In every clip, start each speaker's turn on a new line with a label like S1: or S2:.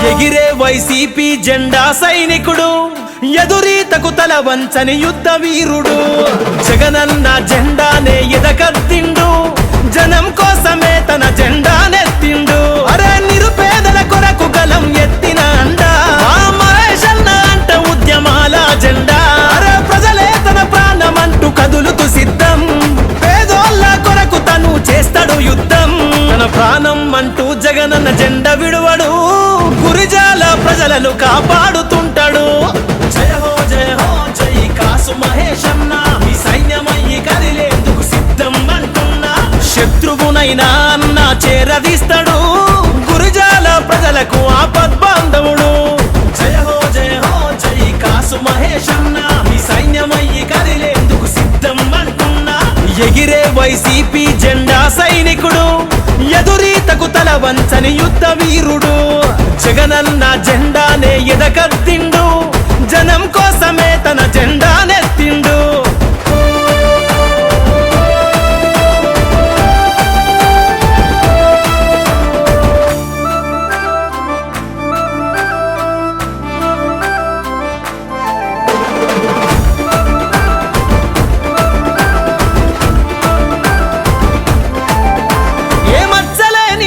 S1: ఎగిరే వైసీపీ జెండా సైనికుడు, ఎదురీతకు తల వంచని యుద్ధ వీరుడు. జగనన్న జెండానే ఎదకత్తిండు, జనం కోసమే తన జెండానెత్తిండు. అరే నిరుపేదల కొరకు గలం ఎత్తిన అండా మహేశన్న అంట ఉద్యమాల జెండా. అరే ప్రజలే తన ప్రాణమంటూ కదులుతూ సిద్ధం, పేదోళ్ళ కొరకు తను చేస్తాడు యుద్ధం. తన ప్రాణం అంటూ జగనన్న జెండా విడువడు, గురిజాల ప్రజలను కాపాడుతుంటాడు. జయ హో జై కాసు మహేశన్న, ఈ సైన్యమయ్యి కదిలేందుకు సిద్ధం అంటున్నా. శత్రువునైనా అన్న చేరదీస్తాడు, గురిజాల ప్రజలకు ఆపద్బాంధవుడు. జయ హో జై కాసు మహేశన్న, ఈ సైన్యమయ్యి కదిలేందుకు సిద్ధం అంటున్నా. ఎగిరే వైసీపీ జెండా సైనికుడు, ఎదురీతకు తల వంచని యుద్ధ వీరుడు. జగనన్న జెండానే ఎదకత్తిండు, జనం కోసమే తన జెండానెత్తిండు.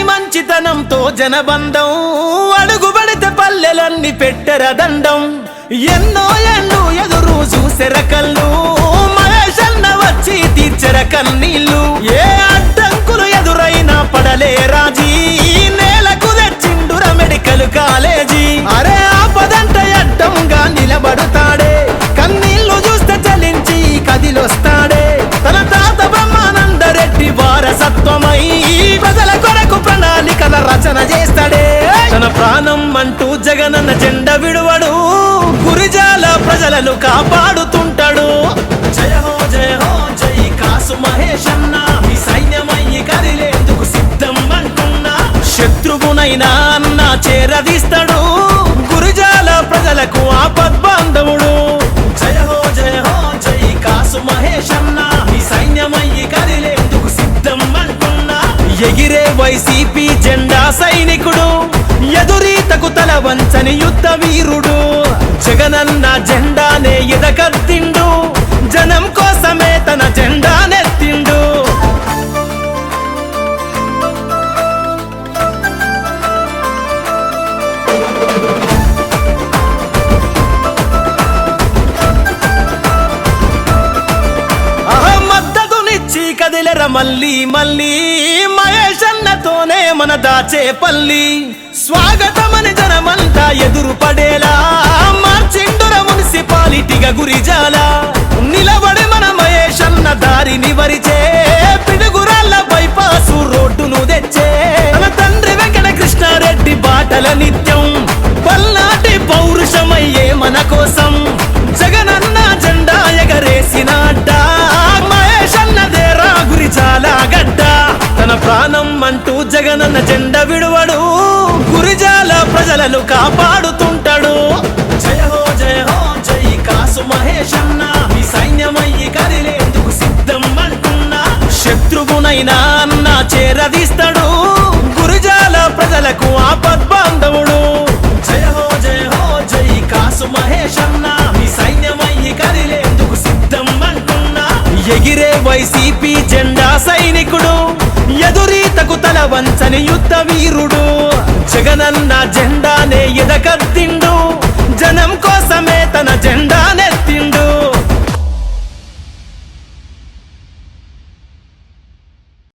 S1: మంచితనంతో జనబంధం, అడుగుబడితే పల్లెలన్నీ పెట్టెర దండం. ఎన్నో ఏళ్ళు ఎదురు చూసెర కళ్ళు, మహేశన్న వచ్చి తీర్చెర కన్నీళ్ళు. ఏ అడ్డంకులు ఎదురైనా పడలే రాజీ, నేలకు తెచ్చిండుర మెడికల్ కాలేజీ. అరే ఆపదంట అడ్డంగా నిలబడుతాడే, కన్నీళ్లు చూస్తే చలించి కదిలొస్తాడే. తన తాత బ్రహ్మానందరెడ్డి వారసత్వమై ప్రజల కొరకు ప్రణాళికల రచన చేస్తాడే. తన ప్రాణం అంటూ జగనన్న జెండా విడువడు, గురిజాల ప్రజలను కాపాడుతుంటాడు. జయ హో జై కాసు మహేశన్న, ఈ సైన్యమయ్యి కదిలేందుకు సిద్ధం అంటున్నా. శత్రువునైనా అన్న చేరదీస్తాడు, గురిజాల ప్రజలకు ఆపద్బాంధవుడు. జయ హో జై కాసు మహేశన్న, ఈ సైన్యమయ్యి కదిలేందుకు సిద్ధం అంటున్నా. ఎగిరే వైసీపీ జెండా సైనికుడు, ఎదురీతకు తల వంచని యుద్ధ వీరుడు. జగనన్న జెండానే ఎదకత్తిండు, జనం కోసమే తన జెండానెత్తిండు. మద్దతునిచ్చి కదిలెర మళ్ళీ మళ్ళీ, మహేశన్నతోనే మన దాచేపల్లి. స్వాగతమని జనమంతా ఎదురు పడేలా మార్చిండుర మున్సిపాలిటీగా గురిజాల. నిలబడి మన మహేశన్న దారిని వరిచే, పిడుగురాళ్ళ బైపాసు రోడ్డును తెచ్చే. తన తండ్రి వెంకట కృష్ణారెడ్డి బాటల నిత్యం, పల్నాటి పౌరుషమయ్యే మన కోసం. జగనన్న జెండా ఎగరేసిన అడ్డ, మహేశన్నదేరా గురిజాల గడ్డ. తన ప్రాణం అంటూ జగనన్న జెండా విడువడు, గురిజాల ప్రజలను కాపాడుతుంటాడు. జయ హో జై కాసు మహేశన్న, ఈ సైన్యమయ్యి కదిలేందుకు సిద్ధం అంటున్నా. శత్రువునైనా అన్న చేరదీస్తాడు, గురిజాల ప్రజలకు ఆపద్బాంధవుడు. జయ హో జై కాసు మహేశన్న, ఈ సైన్యమయ్యి కదిలేందుకు సిద్ధం అంటున్నా. ఎగిరే వైసీపీ జెండా సైనికుడు, ఎదురీతకు తల వంచని యుద్ధ వీరుడు. జగనన్న జెండానే ఎదకత్తిండు,